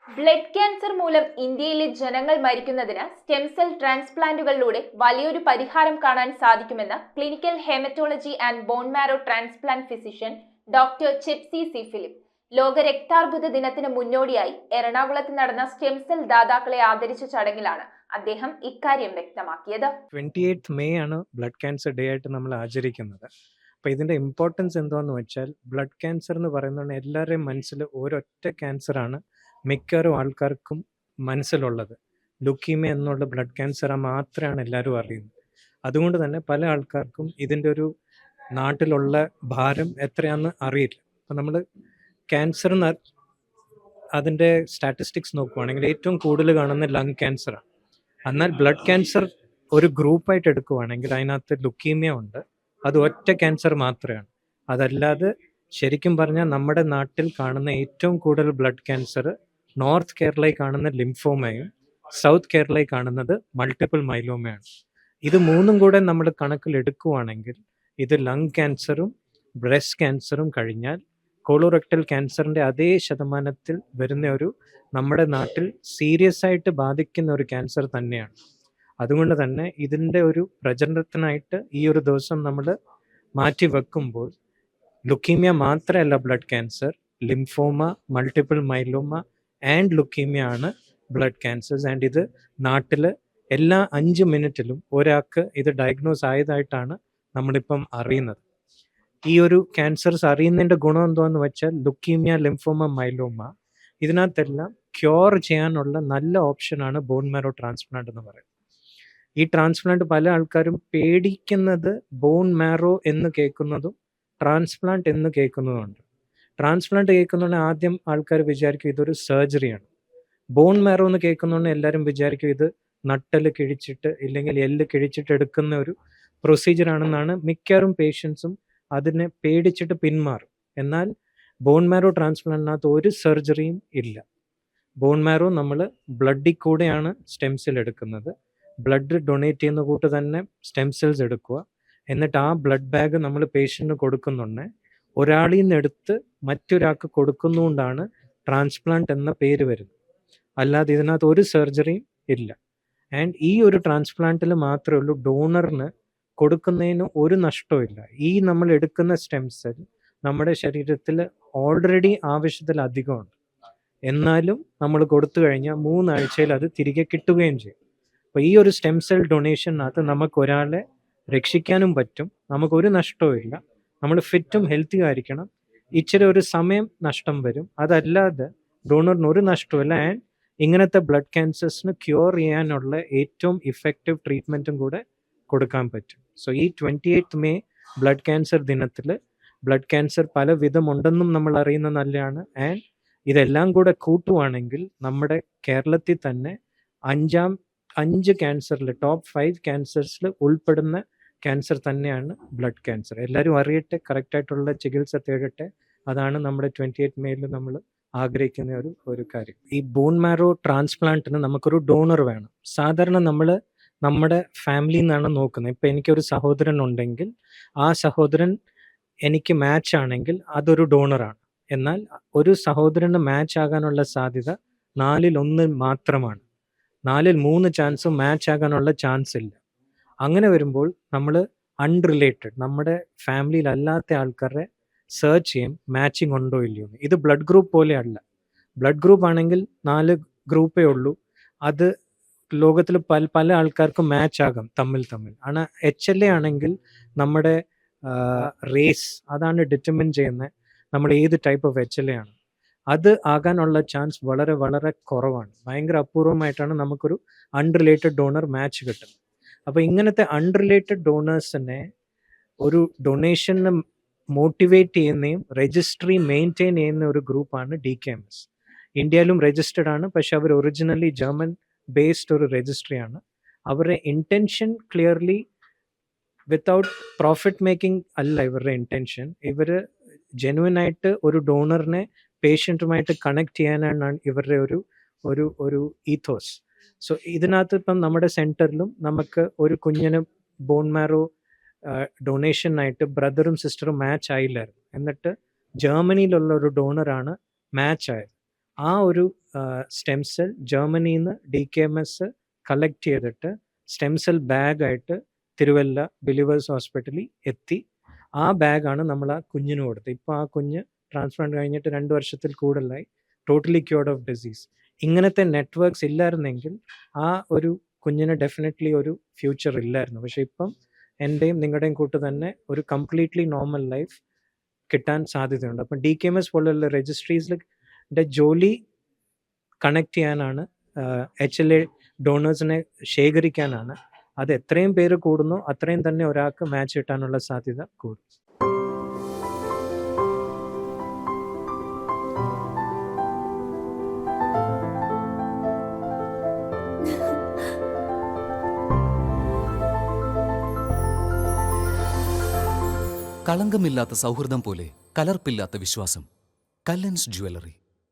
Blood cancer മൂലം ഇന്ത്യയിലെ ജനങ്ങൾ മരിക്കുന്നതിന് സ്റ്റെം സെൽ ട്രാൻസ്പ്ലാന്റുകളിലൂടെ വലിയൊരു പരിഹാരം കാണാൻ സാധിക്കുമെന്ന് clinical haematology and bone marrow transplant physician doctor Chepsy C Philip ലോക രക്താർബുദ ദിനത്തിന് മുന്നോടിയായി എറണാകുളത്ത് നടന്ന സ്റ്റെം സെൽ ദാതാക്കളെ ആദരിച്ച ചടങ്ങിലാണ് അദ്ദേഹം ഇക്കാര്യം വ്യക്തമാക്കിയത്. 28 മെയ് ആണ് ബ്ലഡ് ക്യാൻസർ ഡേ ആയിട്ട് നമ്മൾ ആചരിക്കുന്നത്. അപ്പോൾ ഇതിൻ്റെ ഇമ്പോർട്ടൻസ് എന്താണെന്ന് വെച്ചാൽ, ബ്ലഡ് ക്യാൻസർ എന്ന് പറയുന്നത് എല്ലാവരുടെയും മനസ്സിൽ ഒരൊറ്റ ക്യാൻസറാണ് മിക്കവാറും ആൾക്കാർക്കും മനസ്സിലുള്ളത്. ലുക്കീമിയ എന്നുള്ള ബ്ലഡ് ക്യാൻസർ മാത്രമാണ് എല്ലാവരും അറിയുന്നത്. അതുകൊണ്ട് തന്നെ പല ആൾക്കാർക്കും ഇതിൻ്റെ ഒരു നാട്ടിലുള്ള ഭാരം എത്രയാണെന്ന് അറിയില്ല. അപ്പം നമ്മൾ ക്യാൻസർ അതിൻ്റെ സ്റ്റാറ്റിസ്റ്റിക്സ് നോക്കുവാണെങ്കിൽ ഏറ്റവും കൂടുതൽ കാണുന്ന ലങ് ക്യാൻസറാണ്. എന്നാൽ ബ്ലഡ് ക്യാൻസർ ഒരു ഗ്രൂപ്പായിട്ട് എടുക്കുവാണെങ്കിൽ അതിനകത്ത് ലുക്കീമിയ ഉണ്ട്, അത് ഒറ്റ ക്യാൻസർ മാത്രമാണ്. അതല്ലാതെ ശരിക്കും പറഞ്ഞാൽ നമ്മുടെ നാട്ടിൽ കാണുന്ന ഏറ്റവും കൂടുതൽ ബ്ലഡ് ക്യാൻസർ നോർത്ത് കേരളയിൽ കാണുന്ന ലിംഫോമയും സൗത്ത് കേരളയിൽ കാണുന്നത് മൾട്ടിപ്പിൾ മൈലോമയാണ്. ഇത് മൂന്നും കൂടെ നമ്മൾ കണക്കിൽ എടുക്കുവാണെങ്കിൽ ഇത് ലങ് ക്യാൻസറും ബ്രസ്റ്റ് ക്യാൻസറും കഴിഞ്ഞാൽ കോളോറെക്ടൽ ക്യാൻസറിൻ്റെ അതേ ശതമാനത്തിൽ വരുന്ന ഒരു നമ്മുടെ നാട്ടിൽ സീരിയസ് ആയിട്ട് ബാധിക്കുന്ന ഒരു ക്യാൻസർ തന്നെയാണ്. അതുകൊണ്ട് തന്നെ ഇതിൻ്റെ ഒരു പ്രചരണത്തിനായിട്ട് ഈ ഒരു ദിവസം നമ്മൾ മാറ്റി വെക്കുമ്പോൾ ലുക്കീമിയ മാത്രമല്ല blood cancer, lymphoma, multiple myeloma and leukaemia ആണ് ബ്ലഡ് ക്യാൻസേഴ്സ്. ആൻഡ് ഇത് നാട്ടിൽ എല്ലാ 5 മിനിറ്റിലും ഒരാൾക്ക് ഇത് ഡയഗ്നോസ് ആയതായിട്ടാണ് നമ്മളിപ്പം അറിയുന്നത്. ഈ ഒരു ക്യാൻസർസ് അറിയുന്നതിൻ്റെ ഗുണം എന്താണെന്ന് വെച്ചാൽ ലുക്കീമിയ, ലിംഫോമ, മൈലോമ ഇതിനകത്തെല്ലാം ക്യൂർ ചെയ്യാനുള്ള നല്ല ഓപ്ഷനാണ് ബോൺ മാരോ ട്രാൻസ്പ്ലാന്റ് എന്ന് പറയുന്നത്. ഈ ട്രാൻസ്പ്ലാന്റ് പല ആൾക്കാരും പേടിക്കുന്നത് ബോൺ മാരോ എന്ന് കേൾക്കുന്നതും ട്രാൻസ്പ്ലാന്റ് എന്ന് കേൾക്കുന്നതുമുണ്ട്. ട്രാൻസ്പ്ലാന്റ് കേൾക്കുന്നതുകൊണ്ട് ആദ്യം ആൾക്കാർ വിചാരിക്കും ഇതൊരു സർജറിയാണ്. ബോൺ മാരോ എന്ന് കേൾക്കുന്നതുകൊണ്ട് എല്ലാവരും വിചാരിക്കും ഇത് നട്ടല് കിഴിച്ചിട്ട് ഇല്ലെങ്കിൽ എല്ല് കിഴിച്ചിട്ട് എടുക്കുന്ന ഒരു പ്രൊസീജിയറാണെന്നാണ് മിക്കവാറും പേഷ്യൻസും അതിനെ പേടിച്ചിട്ട് പിന്മാറും. എന്നാൽ ബോൺ മാരോ ട്രാൻസ്പ്ലാന്റിനകത്ത് ഒരു സർജറിയും ഇല്ല. ബോൺ മാരോ നമ്മൾ ബ്ലഡിൽ കൂടെയാണ് സ്റ്റെം സെൽ എടുക്കുന്നത്. ബ്ലഡ് ഡൊണേറ്റ് ചെയ്യുന്ന കൂട്ട് തന്നെ സ്റ്റെം സെൽസ് എടുക്കുക, എന്നിട്ട് ആ ബ്ലഡ് ബാഗ് നമ്മൾ പേഷ്യൻറ്റിന് കൊടുക്കുന്നുണ്ട്. ഒരാളിൽ നിന്ന് എടുത്ത് മറ്റൊരാൾക്ക് കൊടുക്കുന്നതുകൊണ്ടാണ് ട്രാൻസ്പ്ലാന്റ് എന്ന പേര് വരുന്നത്. അല്ലാതെ ഇതിനകത്ത് ഒരു സർജറിയും ഇല്ല. ആൻഡ് ഈ ഒരു ട്രാൻസ്പ്ലാന്റിൽ മാത്രമേ ഉള്ളൂ ഡോണറിന് കൊടുക്കുന്നതിന് ഒരു നഷ്ടവും ഇല്ല. ഈ നമ്മൾ എടുക്കുന്ന സ്റ്റെം സെൽ നമ്മുടെ ശരീരത്തിൽ ഓൾറെഡി ആവശ്യത്തിലധികമുണ്ട്. എന്നാലും നമ്മൾ കൊടുത്തു കഴിഞ്ഞാൽ 3 ആഴ്ചയിൽ അത് തിരികെ കിട്ടുകയും ചെയ്യും. അപ്പോൾ ഈ ഒരു സ്റ്റെം സെൽ ഡൊണേഷനകത്ത് നമുക്ക് ഒരാളെ രക്ഷിക്കാനും പറ്റും, നമുക്കൊരു നഷ്ടവും ഇല്ല. നമ്മൾ ഫിറ്റും ഹെൽത്തി ആയിരിക്കണം. ഇച്ചിരി ഒരു സമയം നഷ്ടം വരും, അതല്ലാതെ ഡോണറിന് ഒരു നഷ്ടമില്ല. ആൻഡ് ഇങ്ങനത്തെ ബ്ലഡ് ക്യാൻസേഴ്സിന് ക്യൂർ ചെയ്യാനുള്ള ഏറ്റവും ഇഫക്റ്റീവ് ട്രീറ്റ്മെൻറ്റും കൂടെ കൊടുക്കാൻ പറ്റും. സോ ഈ 28 മെയ് ബ്ലഡ് ക്യാൻസർ ദിനത്തിൽ ബ്ലഡ് ക്യാൻസർ പല വിധമുണ്ടെന്നും നമ്മൾ അറിയുന്നത് നല്ലതാണ്. ആൻഡ് ഇതെല്ലാം കൂടെ കൂട്ടുവാണെങ്കിൽ നമ്മുടെ കേരളത്തിൽ തന്നെ 5 ക്യാൻസറിൽ ടോപ്പ് 5 ക്യാൻസേഴ്സിൽ ഉൾപ്പെടുന്ന ക്യാൻസർ തന്നെയാണ് ബ്ലഡ് ക്യാൻസർ. എല്ലാവരും അറിയട്ടെ, കറക്റ്റായിട്ടുള്ള ചികിത്സ തേടട്ടെ. അതാണ് നമ്മുടെ 28 മെയ്യിൽ നമ്മൾ ആഗ്രഹിക്കുന്ന ഒരു കാര്യം. ഈ ബോൺ മാരോ ട്രാൻസ്പ്ലാന്റിന് നമുക്കൊരു ഡോണർ വേണം. സാധാരണ നമ്മൾ നമ്മുടെ ഫാമിലിയിൽ നിന്നാണ് നോക്കുന്നത്. ഇപ്പം എനിക്കൊരു സഹോദരൻ ഉണ്ടെങ്കിൽ ആ സഹോദരൻ എനിക്ക് മാച്ച് ആണെങ്കിൽ അതൊരു ഡോണറാണ്. എന്നാൽ ഒരു സഹോദരന് മാച്ച് ആകാനുള്ള സാധ്യത 4-ൽ 1 മാത്രമാണ്. 4-ൽ 3 ചാൻസും മാച്ച് ആകാനുള്ള ചാൻസ് ഇല്ല. അങ്ങനെ വരുമ്പോൾ നമ്മൾ അൺറിലേറ്റഡ് നമ്മുടെ ഫാമിലിയിൽ അല്ലാത്ത ആൾക്കാരെ സെർച്ച് ചെയ്യും മാച്ചിങ് ഉണ്ടോ ഇല്ലയോ എന്ന്. ഇത് ബ്ലഡ് ഗ്രൂപ്പ് പോലെയല്ല. ബ്ലഡ് ഗ്രൂപ്പ് ആണെങ്കിൽ 4 ഗ്രൂപ്പേ ഉള്ളൂ. അത് ലോകത്തിൽ പല ആൾക്കാർക്കും മാച്ച് ആകാം തമ്മിൽ. ആണ് HLA ആണെങ്കിൽ നമ്മുടെ റേസ് അതാണ് ഡിറ്റർമിൻ ചെയ്യുന്നത് നമ്മൾ ഏത് ടൈപ്പ് ഓഫ് HLA ആണ്. അത് ആകാനുള്ള ചാൻസ് വളരെ വളരെ കുറവാണ്. ഭയങ്കര അപൂർവമായിട്ടാണ് നമുക്കൊരു അൺറിലേറ്റഡ് ഡോണർ മാച്ച് കിട്ടുന്നത്. അപ്പോൾ ഇങ്ങനത്തെ അൺറിലേറ്റഡ് ഡോണേഴ്സിനെ ഒരു ഡൊണേഷന് മോട്ടിവേറ്റ് ചെയ്യുന്നതും രജിസ്ട്രി മെയിൻറ്റെയിൻ ചെയ്യുന്ന ഒരു ഗ്രൂപ്പാണ് DKMS. ഇന്ത്യയിലും രജിസ്റ്റേർഡ് ആണ്, പക്ഷെ അവർ ഒറിജിനലി ജർമ്മൻ ബേസ്ഡ് ഒരു രജിസ്ട്രിയാണ്. അവരുടെ intention clearly without profit making അല്ല ഇവരുടെ ഇൻറ്റൻഷൻ. ഇവർ ജെനുവിനായിട്ട് ഒരു ഡോണറിനെ പേഷ്യൻറ്റുമായിട്ട് കണക്ട് ചെയ്യാനാണ് ഇവരുടെ ഒരു ഈത്തോസ്. സോ ഇതിനകത്ത് ഇപ്പം നമ്മുടെ സെൻറ്ററിലും നമുക്ക് ഒരു കുഞ്ഞിന് ബോൺ മാരോ ഡൊണേഷനായിട്ട് ബ്രദറും സിസ്റ്ററും മാച്ച് ആയില്ലായിരുന്നു. എന്നിട്ട് ജർമ്മനിയിലുള്ള ഒരു ഡോണറാണ് മാച്ച് ആയത്. ആ ഒരു സ്റ്റെം സെൽ ജർമ്മനിയിൽ നിന്ന് DKMS കളക്ട് ചെയ്തിട്ട് സ്റ്റെം സെൽ ബാഗായിട്ട് തിരുവല്ല ബിലീവേഴ്സ് ഹോസ്പിറ്റലിൽ എത്തി. ആ ബാഗാണ് നമ്മൾ ആ കുഞ്ഞിന് കൊടുത്തത്. ഇപ്പോൾ ആ കുഞ്ഞ് ട്രാൻസ്പ്ലാന്റ് കഴിഞ്ഞിട്ട് 2 വർഷത്തിൽ കൂടുതലായി, ടോട്ടലി ക്യൂർഡ് ഓഫ് ഡിസീസ്. ഇങ്ങനത്തെ നെറ്റ്വർക്ക്സ് ഇല്ലായിരുന്നെങ്കിൽ ആ ഒരു കുഞ്ഞിന് ഡെഫിനറ്റ്ലി ഒരു ഫ്യൂച്ചർ ഇല്ലായിരുന്നു. പക്ഷേ ഇപ്പം എൻ്റെയും നിങ്ങളുടെയും കൂട്ട് തന്നെ ഒരു കംപ്ലീറ്റ്ലി നോർമൽ ലൈഫ് കിട്ടാൻ സാധ്യതയുണ്ട്. അപ്പം DKMS പോലുള്ള രജിസ്ട്രീസിൻ്റെ ജോലി കണക്ട് ചെയ്യാനാണ്, HLA ഡോണേഴ്സിനെ ശേഖരിക്കാനാണ്. അത് എത്രയും പേര് കൂടുന്നോ അത്രയും തന്നെ ഒരാൾക്ക് മാച്ച് കിട്ടാനുള്ള സാധ്യത കൂടും. കളങ്കമില്ലാത്ത സൗഹൃദം പോലെ കലർപ്പില്ലാത്ത വിശ്വാസം. കല്ലൻസ് ജ്വല്ലറി.